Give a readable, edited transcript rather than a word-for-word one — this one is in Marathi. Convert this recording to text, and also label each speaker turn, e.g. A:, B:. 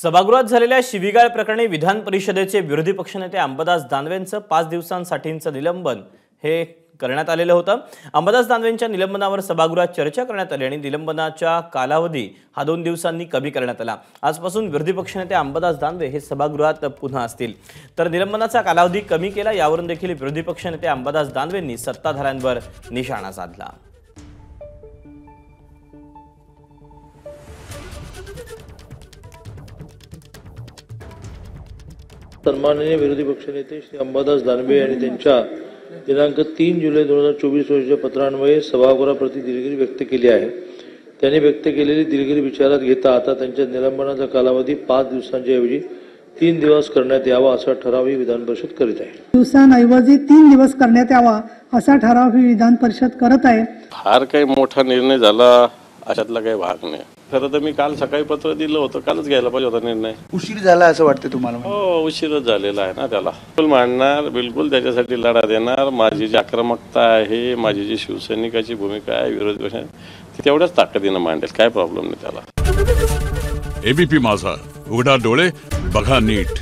A: सभागृहात झालेल्या शिवीगाळ प्रकरणी विधान परिषदेचे विरोधी पक्षनेते अंबादास दानवेंचं 5 दिवसांसाठीचं निलंबन हे करण्यात आलेलं होतं। अंबादास दानवेंच्या निलंबनावर सभागृहात चर्चा करण्यात आली आणि निलंबनाचा कालावधी हा 2 दिवसांनी कमी करण्यात आला। आजपासून विरोधी पक्षनेते अंबादास दानवे हे सभागृहात पुन्हा असतील, तर निलंबनाचा कालावधी कमी केला यावरून देखील विरोधी पक्षनेते अंबादास दानवेंनी सत्ताधाऱ्यांवर निशाणा साधला।
B: सन्माननीय विरोधी पक्षनेते श्री अंबादास दानवे यांनी त्यांच्या दिनांक 3 जुलै 2024 रोजीच्या पत्रान्वये सभागृहाप्रती दिलगिरी व्यक्त केली आहे। त्यांनी व्यक्त केलेली दिलगिरी विचारात घेता आता त्यांच्या निलंबनाचा कालावधी 5 दिवसांच्या ऐवजी 3 दिवस करण्यात यावा असा ठराव ही विधान परिषद करीत आहे।
C: दिवसांऐवजी 3 दिवस करण्यात यावा असा ठराव ही विधान परिषद करत आहे।
D: फार काही मोठा निर्णय झाला अशातला काही भाग नाही। खरं तर मी काल सकाळी पत्र दिलं होतं, कालच घ्यायला पाहिजे होता निर्णय।
E: उशीर झाला असं वाटतं तुम्हाला?
D: हो, उशीरच झालेला आहे ना। त्याला बिलकुल मांडणार, बिलकुल त्याच्यासाठी लढा देणार। माझी जी आक्रमकता आहे, माझी जी शिवसैनिकाची भूमिका आहे विरोधी पक्षात, तेवढ्याच ताकदीनं मांडेल, काय प्रॉब्लेम नाही त्याला।
F: एबीपी माझा, उघडा डोळे बघा नीट।